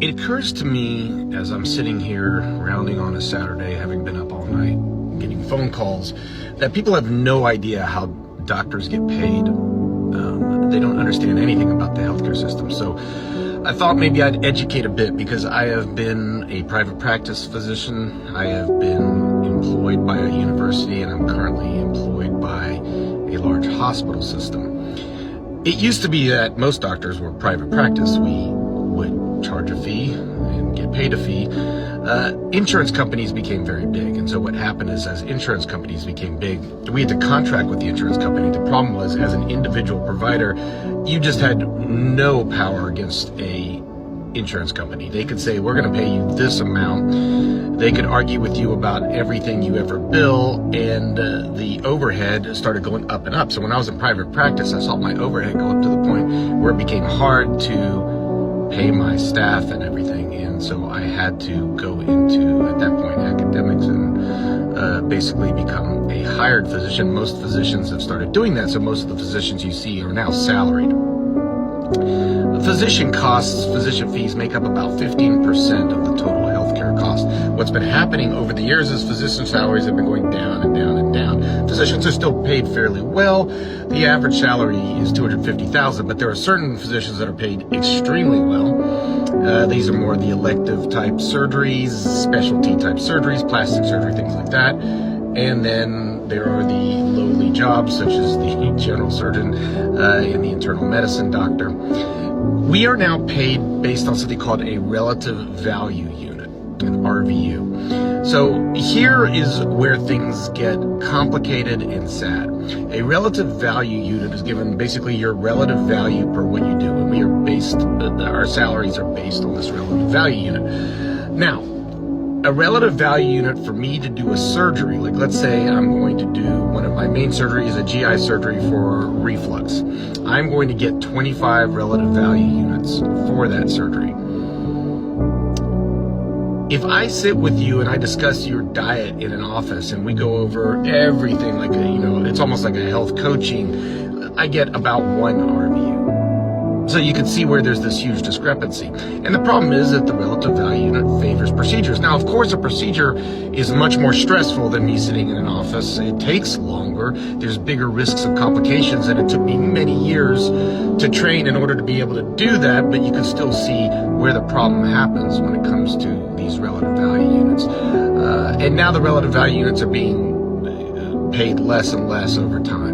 It occurs to me as I'm sitting here rounding on a Saturday, having been up all night, getting phone calls, that people have no idea how doctors get paid. They don't understand anything about the healthcare system. So I thought maybe I'd educate a bit, because I have been a private practice physician. I have been employed by a university, and I'm currently employed by a large hospital system. It used to be that most doctors were private practice. We would charge a fee and get paid a fee. Insurance companies became very big, and so what happened is, as insurance companies became big, we had to contract with the insurance company. The problem was, as an individual provider, you just had no power against a insurance company. They could say, we're going to pay you this amount. They could argue with you about everything you ever bill, and the overhead started going up and up. So when I was in private practice, I saw my overhead go up to the point where it became hard to pay my staff and everything, and so I had to go into, at that point, academics and basically become a hired physician. Most physicians have started doing that, so most of the physicians you see are now salaried. Physician costs, physician fees make up about 15% of the total healthcare cost. What's been happening over the years is physician salaries have been going down and down and down. Physicians are still paid fairly well. The average salary is $250,000, but there are certain physicians that are paid extremely well. These are more the elective type surgeries, specialty type surgeries, plastic surgery, things like that. And then there are the lowly jobs, such as the general surgeon and the internal medicine doctor. We are now paid based on something called a relative value unit, an RVU. So here is where things get complicated and sad. A relative value unit is given basically your relative value per what you do, and we are based, our salaries are based on this relative value unit. Now, a relative value unit for me to do a surgery, like let's say I'm going to do one of my main surgeries, a GI surgery for reflux. I'm going to get 25 relative value units for that surgery. If I sit with you and I discuss your diet in an office and we go over everything, like it's almost like a health coaching, I get about 1 RVU. So you can see where there's this huge discrepancy. And the problem is that the relative value unit favors procedures. Now, of course, a procedure is much more stressful than me sitting in an office. It takes longer. There's bigger risks of complications, and it took me many years to train in order to be able to do that, but you can still see where the problem happens when it comes to these relative value units. And now the relative value units are being paid less and less over time.